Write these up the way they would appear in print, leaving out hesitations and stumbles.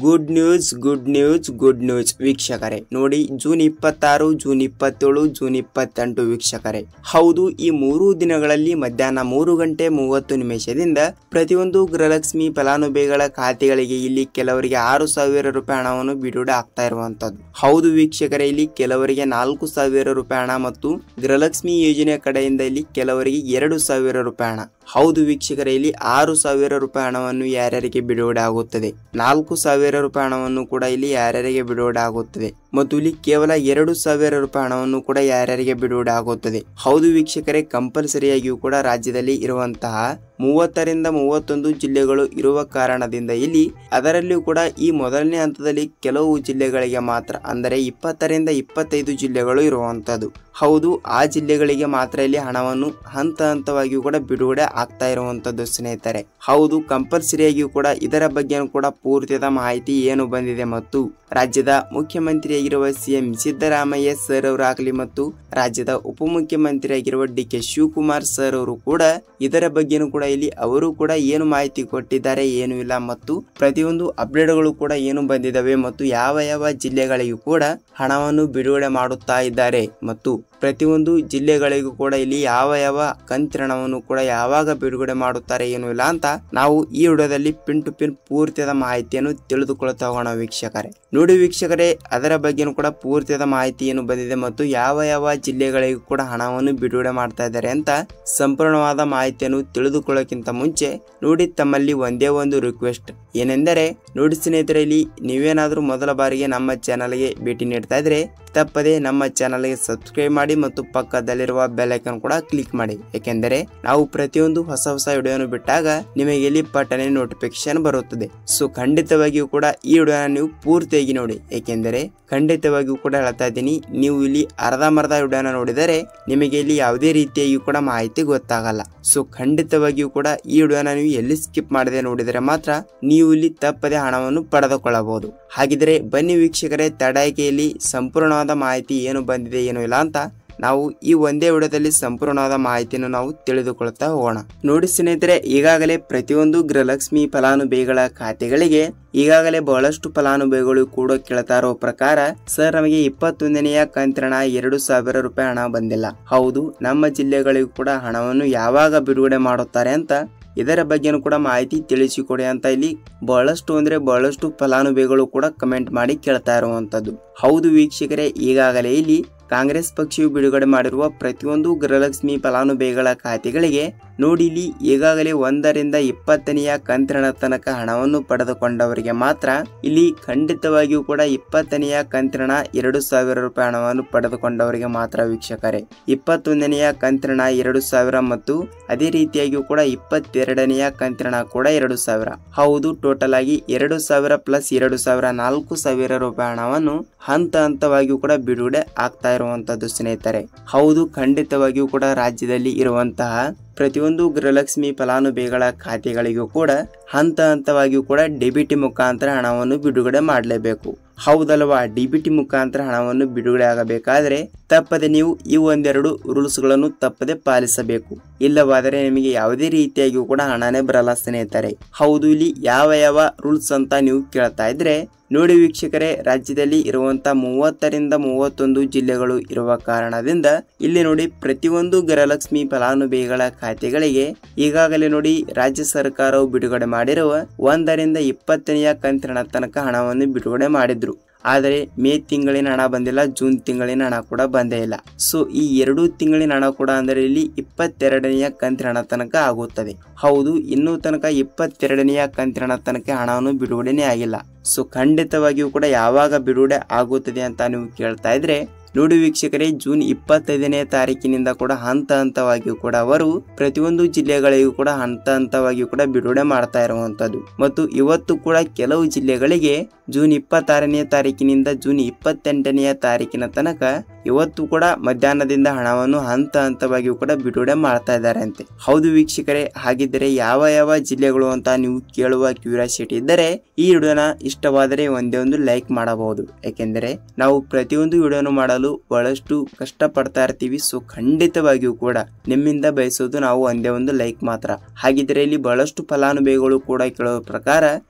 Good news ವೀಕ್ಷಕರೇ, ನೋಡಿ June 26, June 27, June 28 ವೀಕ್ಷಕರೇ. ಹೌದು, ಈ 3 ದಿನಗಳಲ್ಲಿ ಮಧ್ಯಾಹ್ನ 3:30 ಪ್ರತಿಯೊಂದು ಗೃಹಲಕ್ಷ್ಮಿ ಫಲಾನುಭವಿಗಳ ಖಾತೆಗಳಿಗೆ ಇಲ್ಲಿ ಕೆಲವರಿಗೆ 6,000 ರೂಪಾಯಿ ಹಣವನ್ನು ಬಿಡುಗಡೆ ಆಗ್ತಾ ಇರುವಂತದ್ದು. ಹೌದು ವೀಕ್ಷಕರೇ, ಇಲ್ಲಿ ಕೆಲವರಿಗೆ 4,000 ರೂಪಾಯಿ ಹಣ ಮತ್ತು ಗೃಹಲಕ್ಷ್ಮಿ ಯೋಜನೆ ಕಡೆಯಿಂದ ಇಲ್ಲಿ ಕೆಲವರಿಗೆ 2,000 ರೂಪಾಯಿ ಹಣ. ಹೌದು ವೀಕ್ಷಕರೇ, ಇಲ್ಲಿ 6,000 ರೂಪಾಯಿ ಹಣವನ್ನು ಯಾರ್ಯಾರಿಗೆ ಬಿಡುಗಡೆ ಆಗುತ್ತದೆ, 4,000 ರೂಪಾಯಿ ಹಣವನ್ನು ಕೂಡ ಇಲ್ಲಿ ಯಾರ್ಯಾರಿಗೆ ಬಿಡುಗಡೆ ಆಗುತ್ತದೆ ಮತ್ತು ಇಲ್ಲಿ ಕೇವಲ 2,000 ರೂಪಾಯಿ ಹಣವನ್ನು ಕೂಡ ಯಾರ್ಯಾರಿಗೆ ಬಿಡುಗಡೆ ಆಗುತ್ತದೆ. ಹೌದು ವೀಕ್ಷಕರೇ, ಕಂಪಲ್ಸರಿಯಾಗಿಯೂ ಕೂಡ ರಾಜ್ಯದಲ್ಲಿ ಇರುವಂತಹ 30 ರಿಂದ 31 ಜಿಲ್ಲೆಗಳು ಇರುವ ಕಾರಣದಿಂದ ಇಲ್ಲಿ ಅದರಲ್ಲಿಯೂ ಕೂಡ ಈ ಮೊದಲನೇ ಹಂತದಲ್ಲಿ ಕೆಲವು ಜಿಲ್ಲೆಗಳಿಗೆ ಮಾತ್ರ, ಅಂದರೆ 20 ರಿಂದ 25 ಜಿಲ್ಲೆಗಳು ಇರುವಂತದ್ದು. ಹೌದು, ಆ ಜಿಲ್ಲೆಗಳಿಗೆ ಮಾತ್ರ ಇಲ್ಲಿ ಹಣವನ್ನು ಹಂತವಾಗಿಯೂ ಕೂಡ ಬಿಡುಗಡೆ ಆಗ್ತಾ ಇರುವಂತದ್ದು ಸ್ನೇಹಿತರೆ. ಹೌದು, ಕಂಪಲ್ಸರಿಯಾಗಿಯೂ ಕೂಡ ಇದರ ಬಗ್ಗೆ ಕೂಡ ಪೂರ್ತಿಯಾದ ಮಾಹಿತಿ ಏನು ಬಂದಿದೆ ಮತ್ತು ರಾಜ್ಯದ ಮುಖ್ಯಮಂತ್ರಿಯಾಗಿರುವ ಸಿಎಂ ಸಿದ್ದರಾಮಯ್ಯ ಸರ್ ಅವರಾಗಲಿ ಮತ್ತು ರಾಜ್ಯದ ಉಪಮುಖ್ಯಮಂತ್ರಿಯಾಗಿರುವ ಡಿ.ಕೆ. ಶಿವಕುಮಾರ್ ಸರ್ ಅವರು ಕೂಡ ಇದರ ಬಗ್ಗೆನೂ ಕೂಡ ಇಲ್ಲಿ ಅವರು ಕೂಡ ಏನು ಮಾಹಿತಿ ಕೊಟ್ಟಿದ್ದಾರೆ, ಏನು ಇಲ್ಲ ಮತ್ತು ಪ್ರತಿಯೊಂದು ಅಪ್ಡೇಟ್ಗಳು ಕೂಡ ಏನು ಬಂದಿದ್ದಾವೆ ಮತ್ತು ಯಾವ ಜಿಲ್ಲೆಗಳಿಗೂ ಕೂಡ ಹಣವನ್ನು ಬಿಡುಗಡೆ ಮಾಡುತ್ತಾ ಇದ್ದಾರೆ ಮತ್ತು ಪ್ರತಿಯೊಂದು ಜಿಲ್ಲೆಗಳಿಗೂ ಕೂಡ ಇಲ್ಲಿ ಯಾವ ಕಂತಿರಣವನ್ನು ಕೂಡ ಯಾವಾಗ ಬಿಡುಗಡೆ ಮಾಡುತ್ತಾರೆ ಏನು ಇಲ್ಲ ಅಂತ ನಾವು ಈ ವಿಡಿಯೋದಲ್ಲಿ ಪಿನ್ ಟು ಪಿನ್ ಪೂರ್ತಿಯಾದ ಮಾಹಿತಿಯನ್ನು ತಿಳಿದುಕೊಳ್ಳುತ್ತಾ ಹೋಗೋಣ ವೀಕ್ಷಕರೇ. ನೋಡಿ ವೀಕ್ಷಕರೇ, ಅದರ ಬಗ್ಗೆನೂ ಕೂಡ ಪೂರ್ತಿಯಾದ ಮಾಹಿತಿ ಏನು ಬಂದಿದೆ ಮತ್ತು ಯಾವ ಜಿಲ್ಲೆಗಳಿಗೂ ಕೂಡ ಹಣವನ್ನು ಬಿಡುಗಡೆ ಮಾಡ್ತಾ ಇದ್ದಾರೆ ಅಂತ ಸಂಪೂರ್ಣವಾದ ಮಾಹಿತಿಯನ್ನು ತಿಳಿದುಕೊಳ್ಳೋಕ್ಕಿಂತ ಮುಂಚೆ ನೋಡಿ, ತಮ್ಮಲ್ಲಿ ಒಂದೇ ಒಂದು ರಿಕ್ವೆಸ್ಟ್ ಏನೆಂದರೆ, ನೋಡಿ ಸ್ನೇಹಿತರೆ, ಇಲ್ಲಿ ನೀವೇನಾದ್ರೂ ಮೊದಲ ಬಾರಿಗೆ ನಮ್ಮ ಚಾನಲ್ಗೆ ಭೇಟಿ ನೀಡ್ತಾ ಇದ್ರೆ ತಪ್ಪದೆ ನಮ್ಮ ಚಾನಲ್ಗೆ ಸಬ್ಸ್ಕ್ರೈಬ್ ಮಾಡಿ ಮತ್ತು ಪಕ್ಕದಲ್ಲಿರುವ ಬೆಲ್ ಐಕಾನ್ ಕೂಡ ಕ್ಲಿಕ್ ಮಾಡಿ. ಯಾಕೆಂದರೆ ನಾವು ಪ್ರತಿಯೊಂದು ಹೊಸ ವಿಡಿಯೋನು ಬಿಟ್ಟಾಗ ನಿಮಗೆ ಇಲ್ಲಿ ಪಟ್ಟನೆ ನೋಟಿಫಿಕೇಶನ್ ಬರುತ್ತದೆ. ಸೊ ಖಂಡಿತವಾಗಿಯೂ ಕೂಡ ಈ ವಿಡಿಯೋನ ನೀವು ಪೂರ್ತಿಯಾಗಿ ನೋಡಿ. ಏಕೆಂದರೆ ಖಂಡಿತವಾಗಿಯೂ ಕೂಡ ಹೇಳ್ತಾ ಇದ್ದೀನಿ, ನೀವು ಇಲ್ಲಿ ಅರ್ಧಂಬರ್ಧ ವಿಡಿಯೋನ ನೋಡಿದರೆ ನಿಮಗೆ ಇಲ್ಲಿ ಯಾವುದೇ ರೀತಿಯಾಗಿಯೂ ಕೂಡ ಮಾಹಿತಿ ಗೊತ್ತಾಗಲ್ಲ. ಸೊ ಖಂಡಿತವಾಗಿಯೂ ಕೂಡ ಈ ವಿಡಿಯೋನ ನೀವು ಎಲ್ಲಿ ಸ್ಕಿಪ್ ಮಾಡದೆ ನೋಡಿದರೆ ಮಾತ್ರ ನೀವು ಇಲ್ಲಿ ತಪ್ಪದೆ ಹಣವನ್ನು ಪಡೆದುಕೊಳ್ಳಬಹುದು. ಹಾಗಿದ್ರೆ ಬನ್ನಿ ವೀಕ್ಷಕರೇ, ತಡಾಯಿಕೆಯಲ್ಲಿ ಸಂಪೂರ್ಣವಾದ ಮಾಹಿತಿ ಏನು ಬಂದಿದೆ ಏನು ಇಲ್ಲ ಅಂತ ನಾವು ಈ ಒಂದೇ ವಿಡಿಯೋದಲ್ಲಿ ಸಂಪೂರ್ಣವಾದ ಮಾಹಿತಿಯನ್ನು ನಾವು ತಿಳಿದುಕೊಳ್ತಾ ಹೋಗೋಣ. ನೋಡಿ ಸ್ನೇಹಿತರೆ, ಈಗಾಗಲೇ ಪ್ರತಿಯೊಂದು ಗೃಹಲಕ್ಷ್ಮಿ ಫಲಾನುಭವಿಗಳ ಖಾತೆಗಳಿಗೆ ಈಗಾಗಲೇ ಬಹಳಷ್ಟು ಫಲಾನುಭವಿಗಳು ಕೂಡ ಕೇಳ್ತಾ ಇರೋ ಪ್ರಕಾರ, ಸರ್ ನಮಗೆ 21ನೆಯ ಕಂತಿನ 2,000 ರೂಪಾಯಿ ಹಣ ಬಂದಿಲ್ಲ. ಹೌದು, ನಮ್ಮ ಜಿಲ್ಲೆಗಳಿಗೂ ಕೂಡ ಹಣವನ್ನು ಯಾವಾಗ ಬಿಡುಗಡೆ ಮಾಡುತ್ತಾರೆ ಅಂತ ಇದರ ಬಗ್ಗೆನೂ ಕೂಡ ಮಾಹಿತಿ ತಿಳಿಸಿಕೊಡಿ ಅಂತ ಇಲ್ಲಿ ಬಹಳಷ್ಟು ಫಲಾನುಭವಿಗಳು ಕೂಡ ಕಮೆಂಟ್ ಮಾಡಿ ಕೇಳ್ತಾ ಇರುವಂತದ್ದು. ಹೌದು ವೀಕ್ಷಕರೇ, ಈಗಾಗಲೇ ಇಲ್ಲಿ ಕಾಂಗ್ರೆಸ್ ಪಕ್ಷವು ಬಿಡುಗಡೆ ಮಾಡಿರುವ ಪ್ರತಿಯೊಂದು ಗೃಹಲಕ್ಷ್ಮಿ ಫಲಾನುಭವಿಗಳ ಖಾತೆಗಳಿಗೆ ನೋಡಿ, ಇಲ್ಲಿ ಈಗಾಗಲೇ 1 ರಿಂದ 20ನೆಯ ಕಂತಿನ ತನಕ ಹಣವನ್ನು ಪಡೆದುಕೊಂಡವರಿಗೆ ಮಾತ್ರ ಇಲ್ಲಿ ಖಂಡಿತವಾಗಿಯೂ ಕೂಡ 20ನೆಯ ಕಂತಿನ 2,000 ರೂಪಾಯಿ ಹಣವನ್ನು ಪಡೆದುಕೊಂಡವರಿಗೆ ಮಾತ್ರ ವೀಕ್ಷಕರೇ. 21ನೆಯ ಕಂತಿನ 2,000 ಮತ್ತು ಅದೇ ರೀತಿಯಾಗಿಯೂ ಕೂಡ 22ನೆಯ ಕಂತಿನ ಕೂಡ 2,000. ಹೌದು, ಟೋಟಲ್ ಆಗಿ 2,000 ಪ್ಲಸ್ 2,000 4,000 ರೂಪಾಯಿ ಹಣವನ್ನು ಹಂತವಾಗಿಯೂ ಕೂಡ ಬಿಡುಗಡೆ ಆಗ್ತಾ ಇರುವಂತದ್ದು ಸ್ನೇಹಿತರೆ. ಹೌದು, ಖಂಡಿತವಾಗಿಯೂ ಕೂಡ ರಾಜ್ಯದಲ್ಲಿ ಇರುವಂತಹ ಪ್ರತಿಯೊಂದು ಗೃಹಲಕ್ಷ್ಮಿ ಫಲಾನುಭವಿಗಳ ಖಾತೆಗಳಿಗೂ ಕೂಡ ಹಂತವಾಗಿಯೂ ಕೂಡ ಡಿಬಿಟಿ ಮುಖಾಂತರ ಹಣವನ್ನು ಬಿಡುಗಡೆ ಮಾಡಲೇಬೇಕು. ಹೌದಲ್ವಾ, ಡಿಬಿಟಿ ಮುಖಾಂತರ ಹಣವನ್ನು ಬಿಡುಗಡೆ ಆಗಬೇಕಾದ್ರೆ ತಪ್ಪದೆ ನೀವು ಈ ಒಂದೆರಡು ರೂಲ್ಸ್ ಗಳನ್ನು ತಪ್ಪದೆ ಪಾಲಿಸಬೇಕು. ಇಲ್ಲವಾದರೆ ನಿಮಗೆ ಯಾವುದೇ ರೀತಿಯಾಗಿಯೂ ಕೂಡ ಹಣನೇ ಬರಲ್ಲ ಸ್ನೇಹಿತರೆ. ಹೌದು, ಇಲ್ಲಿ ಯಾವ ರೂಲ್ಸ್ ಅಂತ ನೀವು ಕೇಳ್ತಾ ಇದ್ರೆ ನೋಡಿ ವೀಕ್ಷಕರೇ, ರಾಜ್ಯದಲ್ಲಿ ಇರುವಂತಹ 30 ರಿಂದ 31 ಜಿಲ್ಲೆಗಳು ಇರುವ ಕಾರಣದಿಂದ ಇಲ್ಲಿ ನೋಡಿ ಪ್ರತಿಯೊಂದು ಗೃಹಲಕ್ಷ್ಮಿ ಫಲಾನುಭವಿಗಳ ಖಾತೆಗಳಿಗೆ ಈಗಾಗಲೇ ನೋಡಿ ರಾಜ್ಯ ಸರ್ಕಾರವು ಬಿಡುಗಡೆ ಮಾಡಿರುವ 1 ರಿಂದ 20ನೆಯ ಕಂತಿನ ತನಕ ಹಣವನ್ನು ಬಿಡುಗಡೆ ಮಾಡಿದ್ರು. ಆದರೆ ಮೇ ತಿಂಗಳಿನ ಹಣ ಬಂದಿಲ್ಲ, ಜೂನ್ ತಿಂಗಳಿನ ಹಣ ಕೂಡ ಬಂದೇ ಇಲ್ಲ. ಸೊ ಈ 2 ತಿಂಗಳಿನ ಹಣ ಕೂಡ ಅಂದರೆ ಇಲ್ಲಿ 22ನೆಯ ಕಂತಿನ ಹಣ ತನಕ ಆಗುತ್ತದೆ. ಹೌದು, ಇನ್ನೂ ತನಕ 22ನೆಯ ಕಂತಿನ ತನಕ ಹಣವನ್ನು ಬಿಡುಗಡೆನೇ ಆಗಿಲ್ಲ. ಸೊ ಖಂಡಿತವಾಗಿಯೂ ಕೂಡ ಯಾವಾಗ ಬಿಡುಗಡೆ ಆಗುತ್ತದೆ ಅಂತ ನೀವು ಕೇಳ್ತಾ ಇದ್ರೆ ನೋಡಿ ವೀಕ್ಷಕರೇ, ಜೂನ್ 25ನೇ ತಾರೀಕಿನಿಂದ ಕೂಡ ಹಂತವಾಗಿಯೂ ಕೂಡ ಅವರು ಪ್ರತಿಯೊಂದು ಜಿಲ್ಲೆಗಳಿಗೂ ಕೂಡ ಹಂತವಾಗಿಯೂ ಕೂಡ ಬಿಡುಗಡೆ ಮಾಡ್ತಾ ಇರುವಂತದ್ದು ಮತ್ತು ಇವತ್ತು ಕೂಡ ಕೆಲವು ಜಿಲ್ಲೆಗಳಿಗೆ ಜೂನ್ 26ನೇ ತಾರೀಕಿನಿಂದ ಜೂನ್ 28ನೇ ತಾರೀಕಿನ ತನಕ ಇವತ್ತು ಕೂಡ ಮಧ್ಯಾಹ್ನದಿಂದ ಹಣವನ್ನು ಹಂತವಾಗಿಯೂ ಕೂಡ ಬಿಡುಗಡೆ ಮಾಡ್ತಾ ಇದ್ದಾರೆ ಅಂತೆ. ಹೌದು ವೀಕ್ಷಕರೇ, ಹಾಗಿದ್ದರೆ ಯಾವ ಜಿಲ್ಲೆಗಳು ಅಂತ ನೀವು ಕೇಳುವ ಕ್ಯೂರಿಯಾಸಿಟಿ ಇದ್ದರೆ ಈ ವಿಡಿಯೋನ ಇಷ್ಟವಾದರೆ ಒಂದೇ ಒಂದು ಲೈಕ್ ಮಾಡಬಹುದು. ಯಾಕೆಂದರೆ ನಾವು ಪ್ರತಿಯೊಂದು ವಿಡಿಯೋನು ಮಾಡಲು ಮಾಡಲು ಬಹಳಷ್ಟು ಕಷ್ಟಪಡ್ತಾ ಇರ್ತೀವಿ. ಸೊ ಖಂಡಿತವಾಗಿಯೂ ಕೂಡ ನಿಮ್ಮಿಂದ ಬಯಸೋದು ನಾವು ಒಂದೇ ಒಂದು ಲೈಕ್ ಮಾತ್ರ. ಹಾಗಿದ್ರೆ ಇಲ್ಲಿ ಬಹಳಷ್ಟು ಫಲಾನುಭವಿಗಳು ಕೂಡ ಕೇಳುವ ಪ್ರಕಾರ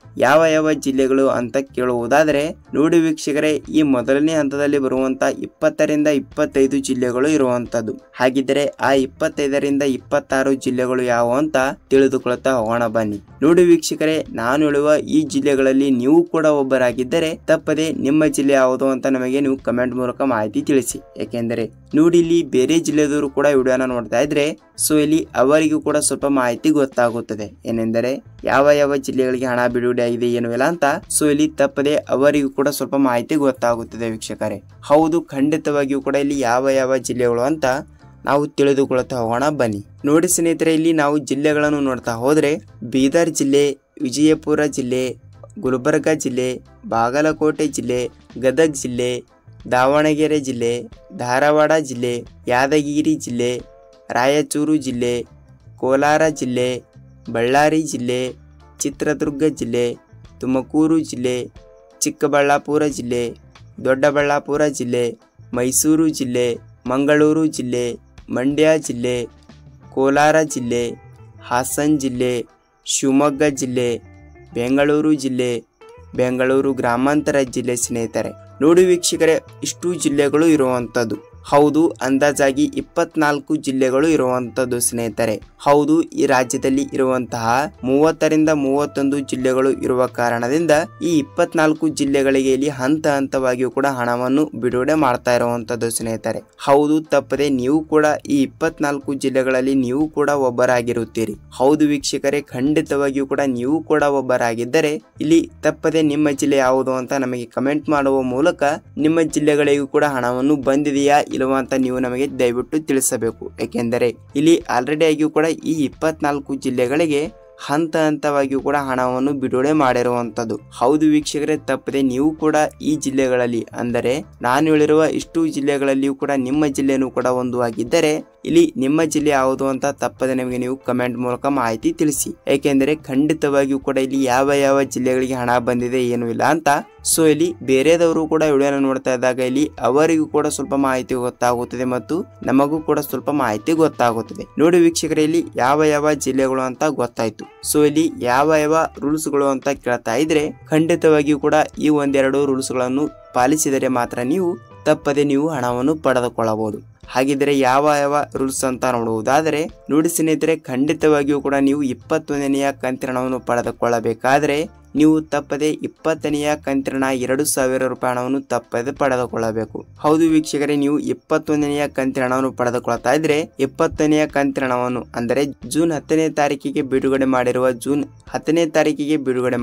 ಯಾವ ಯಾವ ಜಿಲ್ಲೆಗಳು ಅಂತ ಕೇಳುವುದಾದರೆ ನೋಡಿ ವೀಕ್ಷಕರೇ, ಈ ಮೊದಲನೇ ಹಂತದಲ್ಲಿ ಬರುವಂತ 20ರಿಂದ 25 ಜಿಲ್ಲೆಗಳು ಇರುವಂತದ್ದು. ಹಾಗಿದ್ರೆ ಆ 25ರಿಂದ 26 ಜಿಲ್ಲೆಗಳು ಯಾವ ಅಂತ ತಿಳಿದುಕೊಳ್ತಾ ಹೋಗೋಣ ಬನ್ನಿ. ನೋಡಿ ವೀಕ್ಷಕರೇ, ನಾನು ಹೇಳುವ ಈ ಜಿಲ್ಲೆಗಳಲ್ಲಿ ನೀವು ಕೂಡ ಒಬ್ಬರಾಗಿದ್ದರೆ ತಪ್ಪದೆ ನಿಮ್ಮ ಜಿಲ್ಲೆ ಯಾವುದು ಅಂತ ನಮಗೆ ನೀವು ಕಮೆಂಟ್ ಮೂಲಕ ಮಾಹಿತಿ ತಿಳಿಸಿ. ಯಾಕೆಂದರೆ ನೋಡಿ ಇಲ್ಲಿ ಬೇರೆ ಜಿಲ್ಲೆದವರು ಕೂಡ ವಿಡಿಯೋನ ನೋಡ್ತಾ ಇದ್ರೆ ಸೊ ಇಲ್ಲಿ ಅವರಿಗೂ ಕೂಡ ಸ್ವಲ್ಪ ಮಾಹಿತಿ ಗೊತ್ತಾಗುತ್ತದೆ. ಏನೆಂದರೆ ಯಾವ ಯಾವ ಜಿಲ್ಲೆಗಳಿಗೆ ಹಣ ಬಿಡುಗಡೆ ಆಗಿದೆ ಏನು ಇಲ್ಲ ಅಂತ. ಸೊ ಇಲ್ಲಿ ತಪ್ಪದೆ ಅವರಿಗೂ ಕೂಡ ಸ್ವಲ್ಪ ಮಾಹಿತಿ ಗೊತ್ತಾಗುತ್ತದೆ ವೀಕ್ಷಕರೇ. ಹೌದು, ಖಂಡಿತವಾಗಿಯೂ ಕೂಡ ಇಲ್ಲಿ ಯಾವ ಯಾವ ಜಿಲ್ಲೆಗಳು ಅಂತ ನಾವು ತಿಳಿದುಕೊಳ್ತಾ ಹೋಗೋಣ ಬನ್ನಿ. ನೋಡಿ ಸ್ನೇಹಿತರೆ, ಇಲ್ಲಿ ನಾವು ಜಿಲ್ಲೆಗಳನ್ನು ನೋಡ್ತಾ ಹೋದ್ರೆ ಬೀದರ್ ಜಿಲ್ಲೆ, ವಿಜಯಪುರ ಜಿಲ್ಲೆ, ಗುಲ್ಬರ್ಗ ಜಿಲ್ಲೆ, ಬಾಗಲಕೋಟೆ ಜಿಲ್ಲೆ, ಗದಗ ಜಿಲ್ಲೆ, ದಾವಣಗೆರೆ ಜಿಲ್ಲೆ, ಧಾರವಾಡ ಜಿಲ್ಲೆ, ಯಾದಗಿರಿ ಜಿಲ್ಲೆ, ರಾಯಚೂರು ಜಿಲ್ಲೆ, ಕೋಲಾರ ಜಿಲ್ಲೆ, ಬಳ್ಳಾರಿ ಜಿಲ್ಲೆ, ಚಿತ್ರದುರ್ಗ ಜಿಲ್ಲೆ, ತುಮಕೂರು ಜಿಲ್ಲೆ, ಚಿಕ್ಕಬಳ್ಳಾಪುರ ಜಿಲ್ಲೆ, ದೊಡ್ಡಬಳ್ಳಾಪುರ ಜಿಲ್ಲೆ, ಮೈಸೂರು ಜಿಲ್ಲೆ, ಮಂಗಳೂರು ಜಿಲ್ಲೆ, ಮಂಡ್ಯ ಜಿಲ್ಲೆ, ಕೋಲಾರ ಜಿಲ್ಲೆ, ಹಾಸನ ಜಿಲ್ಲೆ, ಶಿವಮೊಗ್ಗ ಜಿಲ್ಲೆ, ಬೆಂಗಳೂರು ಜಿಲ್ಲೆ, ಬೆಂಗಳೂರು ಗ್ರಾಮಾಂತರ ಜಿಲ್ಲೆ. ಸ್ನೇಹಿತರೆ ನೋಡಿ ವೀಕ್ಷಕರೇ, ಇಷ್ಟು ಜಿಲ್ಲೆಗಳು ಇರುವಂಥದ್ದು. ಹೌದು, ಅಂದಾಜಾಗಿ 24 ಜಿಲ್ಲೆಗಳು ಇರುವಂತದ್ದು ಸ್ನೇಹಿತರೆ. ಹೌದು, ಈ ರಾಜ್ಯದಲ್ಲಿ ಇರುವಂತಹ 30ರಿಂದ 31 ಜಿಲ್ಲೆಗಳು ಇರುವ ಕಾರಣದಿಂದ ಈ 24 ಜಿಲ್ಲೆಗಳಿಗೆ ಇಲ್ಲಿ ಹಂತ ಹಂತವಾಗಿಯೂ ಕೂಡ ಹಣವನ್ನು ಬಿಡುಗಡೆ ಮಾಡ್ತಾ ಇರುವಂತದ್ದು ಸ್ನೇಹಿತರೆ. ಹೌದು, ತಪ್ಪದೆ ನೀವು ಕೂಡ ಈ 24 ಜಿಲ್ಲೆಗಳಲ್ಲಿ ನೀವು ಕೂಡ ಒಬ್ಬರಾಗಿರುತ್ತೀರಿ. ಹೌದು ವೀಕ್ಷಕರೇ, ಖಂಡಿತವಾಗಿಯೂ ಕೂಡ ನೀವು ಕೂಡ ಒಬ್ಬರಾಗಿದ್ದರೆ ಇಲ್ಲಿ ತಪ್ಪದೆ ನಿಮ್ಮ ಜಿಲ್ಲೆ ಯಾವುದು ಅಂತ ನಮಗೆ ಕಮೆಂಟ್ ಮಾಡುವ ಮೂಲಕ ನಿಮ್ಮ ಜಿಲ್ಲೆಗಳಿಗೂ ಕೂಡ ಹಣವನ್ನು ಬಂದಿದೆಯಾ ಇಲ್ಲವಾ ಅಂತ ನೀವು ನಮಗೆ ದಯವಿಟ್ಟು ತಿಳಿಸಬೇಕು. ಏಕೆಂದರೆ ಇಲ್ಲಿ ಆಲ್ರೆಡಿ ಆಗಿಯೂ ಕೂಡ ಈ 24 ಜಿಲ್ಲೆಗಳಿಗೆ ಹಂತ ಹಂತವಾಗಿಯೂ ಕೂಡ ಹಣವನ್ನು ಬಿಡುಗಡೆ ಮಾಡಿರುವಂತದ್ದು. ಹೌದು ವೀಕ್ಷಕರೇ, ತಪ್ಪದೆ ನೀವು ಕೂಡ ಈ ಜಿಲ್ಲೆಗಳಲ್ಲಿ ಅಂದರೆ ನಾನು ಹೇಳಿರುವ ಇಷ್ಟು ಜಿಲ್ಲೆಗಳಲ್ಲಿಯೂ ಕೂಡ ನಿಮ್ಮ ಜಿಲ್ಲೆನೂ ಕೂಡ ಒಂದು ಆಗಿದ್ದರೆ ಇಲ್ಲಿ ನಿಮ್ಮ ಜಿಲ್ಲೆ ಯಾವುದು ಅಂತ ತಪ್ಪದೆ ನಮಗೆ ನೀವು ಕಮೆಂಟ್ ಮೂಲಕ ಮಾಹಿತಿ ತಿಳಿಸಿ. ಏಕೆಂದರೆ ಖಂಡಿತವಾಗಿಯೂ ಕೂಡ ಇಲ್ಲಿ ಯಾವ ಯಾವ ಜಿಲ್ಲೆಗಳಿಗೆ ಹಣ ಬಂದಿದೆ ಏನು ಇಲ್ಲ ಅಂತ. ಸೊ ಇಲ್ಲಿ ಬೇರೆದವರು ಕೂಡ ವಿಡಿಯೋನ ನೋಡ್ತಾ ಇದ್ದಾಗ ಇಲ್ಲಿ ಅವರಿಗೂ ಕೂಡ ಸ್ವಲ್ಪ ಮಾಹಿತಿ ಗೊತ್ತಾಗುತ್ತದೆ ಮತ್ತು ನಮಗೂ ಕೂಡ ಸ್ವಲ್ಪ ಮಾಹಿತಿ ಗೊತ್ತಾಗುತ್ತದೆ. ನೋಡಿ ವೀಕ್ಷಕರೇ, ಇಲ್ಲಿ ಯಾವ ಯಾವ ಜಿಲ್ಲೆಗಳು ಅಂತ ಗೊತ್ತಾಯ್ತು. ಸೊ ಇಲ್ಲಿ ಯಾವ ಯಾವ ರೂಲ್ಸ್ ಗಳು ಅಂತ ಕೇಳ್ತಾ ಇದ್ರೆ ಖಂಡಿತವಾಗಿಯೂ ಕೂಡ ಈ ಒಂದೆರಡು ರೂಲ್ಸ್ ಗಳನ್ನು ಪಾಲಿಸಿದರೆ ಮಾತ್ರ ನೀವು ತಪ್ಪದೆ ನೀವು ಹಣವನ್ನು ಪಡೆದುಕೊಳ್ಳಬಹುದು. ಹಾಗಿದ್ರೆ ಯಾವ ಯಾವ ರೂಲ್ಸ್ ಅಂತ ನೋಡುವುದಾದರೆ ನೋಡಿ ಸ್ನೇಹಿತರೆ, ಖಂಡಿತವಾಗಿಯೂ ಕೂಡ ನೀವು 21ನೆಯ ಕಂತಿನ ಹಣವನ್ನು ಪಡೆದುಕೊಳ್ಳಬೇಕಾದ್ರೆ ನೀವು ತಪ್ಪದೆ 20ನೆಯ ಕಂತಿನ 2,000 ರೂಪಾಯಿ ಹಣವನ್ನು ತಪ್ಪದೆ ಪಡೆದುಕೊಳ್ಳಬೇಕು. ಹೌದು ವೀಕ್ಷಕರೇ, ನೀವು 21ನೆಯ ಕಂತಿನ ಹಣವನ್ನು ಪಡೆದುಕೊಳ್ತಾ ಇದ್ರೆ 20ನೆಯ ಕಂತಿನ ಹಣವನ್ನು ಅಂದರೆ ಜೂನ್ 10ನೇ ತಾರೀಕಿಗೆ ಬಿಡುಗಡೆ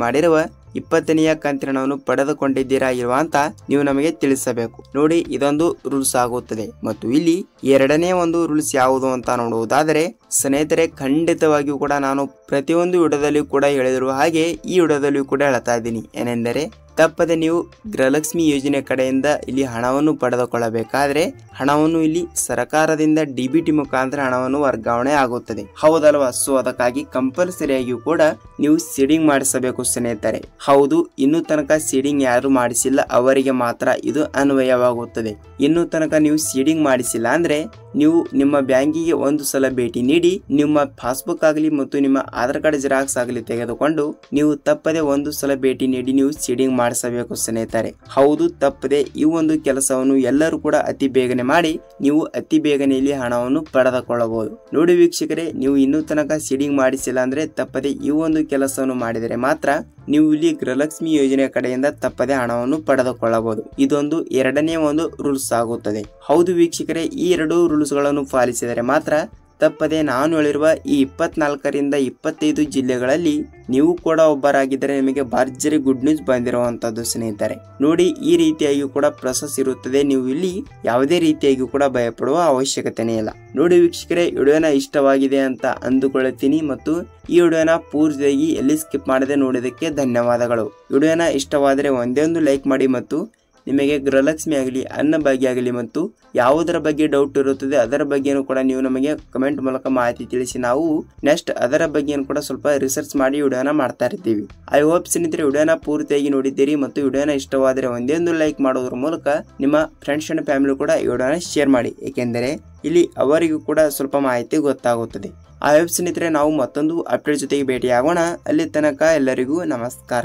ಮಾಡಿರುವ 20ನೆಯ ಕಂತಿನ ಹಣವನ್ನು ಪಡೆದುಕೊಂಡಿದ್ದೀರಾ ಇಲ್ವಾ ಅಂತ ನೀವು ನಮಗೆ ತಿಳಿಸಬೇಕು. ನೋಡಿ, ಇದೊಂದು ರೂಲ್ಸ್ ಆಗುತ್ತದೆ. ಮತ್ತು ಇಲ್ಲಿ ಎರಡನೇ ಒಂದು ರೂಲ್ಸ್ ಯಾವುದು ಅಂತ ನೋಡುವುದಾದರೆ ಸ್ನೇಹಿತರೆ, ಖಂಡಿತವಾಗಿಯೂ ಕೂಡ ನಾನು ಪ್ರತಿಯೊಂದು ವಿಡಿಯೋದಲ್ಲಿ ಕೂಡ ಹೇಳಿರುವ ಹಾಗೆ ಈ ವಿಡಿಯೋದಲ್ಲಿ ಕೂಡ ಹೇಳ್ತಾ ಇದ್ದೀನಿ. ಏನೆಂದರೆ ತಪ್ಪದೆ ನೀವು ಗೃಹಲಕ್ಷ್ಮಿ ಯೋಜನೆ ಕಡೆಯಿಂದ ಇಲ್ಲಿ ಹಣವನ್ನು ಪಡೆದುಕೊಳ್ಳಬೇಕಾದ್ರೆ ಹಣವನ್ನು ಇಲ್ಲಿ ಸರ್ಕಾರದಿಂದ ಡಿಬಿಟಿ ಮುಖಾಂತರ ಹಣವನ್ನು ವರ್ಗಾವಣೆ ಆಗುತ್ತದೆ. ಹೌದಲ್ವಾ? ಸೊ ಅದಕ್ಕಾಗಿ ಕಂಪಲ್ಸರಿಯಾಗಿಯೂ ಕೂಡ ನೀವು ಸೀಡಿಂಗ್ ಮಾಡಿಸಬೇಕು ಸ್ನೇಹಿತರೆ. ಹೌದು, ಇನ್ನೂ ತನಕ ಸೀಡಿಂಗ್ ಯಾರು ಮಾಡಿಸಿಲ್ಲ ಅವರಿಗೆ ಮಾತ್ರ ಇದು ಅನ್ವಯವಾಗುತ್ತದೆ. ಇನ್ನೂ ತನಕ ನೀವು ಸೀಡಿಂಗ್ ಮಾಡಿಸಿಲ್ಲ ಅಂದ್ರೆ ನೀವು ನಿಮ್ಮ ಬ್ಯಾಂಕಿಗೆ ಒಂದು ಸಲ ಭೇಟಿ ನೀಡಿ ನಿಮ್ಮ ಪಾಸ್ಬುಕ್ ಆಗಲಿ ಮತ್ತು ನಿಮ್ಮ ಆಧಾರ್ ಕಾರ್ಡ್ ಜೆರಾಕ್ಸ್ ಆಗಲಿ ತೆಗೆದುಕೊಂಡು ನೀವು ತಪ್ಪದೆ ಒಂದು ಸಲ ಭೇಟಿ ನೀಡಿ ನೀವು ಸೀಡಿಂಗ್ ಮಾಡಿಸಬೇಕು ಸ್ನೇಹಿತರೆ. ಹೌದು, ತಪ್ಪದೆ ಈ ಒಂದು ಕೆಲಸವನ್ನು ಎಲ್ಲರೂ ಕೂಡ ಅತಿ ಬೇಗನೆ ಮಾಡಿ ನೀವು ಅತಿ ಬೇಗನೆ ಇಲ್ಲಿ ಹಣವನ್ನು ಪಡೆದುಕೊಳ್ಳಬಹುದು. ನೋಡಿ ವೀಕ್ಷಕರೇ, ನೀವು ಇನ್ನೂ ತನಕ ಸೀಡಿಂಗ್ ಮಾಡಿಸಿಲ್ಲ ಅಂದ್ರೆ ತಪ್ಪದೆ ಈ ಒಂದು ಕೆಲಸವನ್ನು ಮಾಡಿದರೆ ಮಾತ್ರ ನೀವು ಇಲ್ಲಿ ಗೃಹಲಕ್ಷ್ಮಿ ಯೋಜನೆ ಕಡೆಯಿಂದ ತಪ್ಪದೆ ಹಣವನ್ನು ಪಡೆದುಕೊಳ್ಳಬಹುದು. ಇದೊಂದು ಎರಡನೇ ಒಂದು ರೂಲ್ಸ್ ಆಗುತ್ತದೆ. ಹೌದು ವೀಕ್ಷಕರೇ, ಈ ಎರಡು ರೂಲ್ಸ್ ಗಳನ್ನು ಪಾಲಿಸಿದರೆ ಮಾತ್ರ ತಪ್ಪದೆ ನಾನು ಹೇಳಿರುವ ಈ 24ರಿಂದ 25 ಜಿಲ್ಲೆಗಳಲ್ಲಿ ನೀವು ಕೂಡ ಒಬ್ಬರಾಗಿದ್ದರೆ ನಿಮಗೆ ಭರ್ಜರಿ ಗುಡ್ ನ್ಯೂಸ್ ಬಂದಿರುವಂತದ್ದು ಸ್ನೇಹಿತರೆ. ನೋಡಿ, ಈ ರೀತಿಯಾಗಿ ಕೂಡ ಪ್ರೊಸೆಸ್ ಇರುತ್ತದೆ. ನೀವು ಇಲ್ಲಿ ಯಾವುದೇ ರೀತಿಯಾಗಿ ಕೂಡ ಭಯಪಡುವ ಅವಶ್ಯಕತೆನೇ ಇಲ್ಲ. ನೋಡಿ ವೀಕ್ಷಕರೇ, ವಿಡಿಯೋನ ಇಷ್ಟವಾಗಿದೆ ಅಂತ ಅಂದುಕೊಳ್ಳುತ್ತೀನಿ ಮತ್ತು ಈ ವಿಡಿಯೋನ ಪೂರ್ತಿಯಾಗಿ ಎಲ್ಲಿ ಸ್ಕಿಪ್ ಮಾಡದೆ ನೋಡಿದಕ್ಕೆ ಧನ್ಯವಾದಗಳು. ವಿಡಿಯೋನ ಇಷ್ಟವಾದರೆ ಒಂದೇ ಒಂದು ಲೈಕ್ ಮಾಡಿ ಮತ್ತು ನಿಮಗೆ ಗೃಹಲಕ್ಷ್ಮಿ ಆಗಲಿ ಅನ್ನಭಾಗ್ಯ ಆಗಲಿ ಮತ್ತು ಯಾವುದರ ಬಗ್ಗೆ ಡೌಟ್ ಇರುತ್ತದೆ ಅದರ ಬಗ್ಗೆನೂ ಕೂಡ ನೀವು ನಮಗೆ ಕಮೆಂಟ್ ಮೂಲಕ ಮಾಹಿತಿ ತಿಳಿಸಿ ನಾವು ನೆಕ್ಸ್ಟ್ ಅದರ ಬಗ್ಗೆನೂ ಕೂಡ ಸ್ವಲ್ಪ ರಿಸರ್ಚ್ ಮಾಡಿ ವಿಡಿಯೋನ ಮಾಡ್ತಾ ಇರ್ತೀವಿ. ಐ ಹೋಪ್ ಸ್ನೇಹಿತರೆ ವಿಡಿಯೋನ ಪೂರ್ತಿಯಾಗಿ ನೋಡಿದ್ದೀರಿ ಮತ್ತು ವಿಡಿಯೋನ ಇಷ್ಟವಾದರೆ ಒಂದೇ ಒಂದು ಲೈಕ್ ಮಾಡೋದ್ರ ಮೂಲಕ ನಿಮ್ಮ ಫ್ರೆಂಡ್ಸ್ ಅಂಡ್ ಫ್ಯಾಮಿಲಿ ಕೂಡ ಈ ವಿಡಿಯೋನ ಶೇರ್ ಮಾಡಿ, ಏಕೆಂದರೆ ಇಲ್ಲಿ ಅವರಿಗೂ ಕೂಡ ಸ್ವಲ್ಪ ಮಾಹಿತಿ ಗೊತ್ತಾಗುತ್ತದೆ. ಐ ಹೋಪ್ ಸ್ನೇಹಿತರೆ ನಾವು ಮತ್ತೊಂದು ಅಪ್ಡೇಟ್ ಜೊತೆಗೆ ಭೇಟಿಯಾಗೋಣ. ಅಲ್ಲಿ ತನಕ ಎಲ್ಲರಿಗೂ ನಮಸ್ಕಾರ.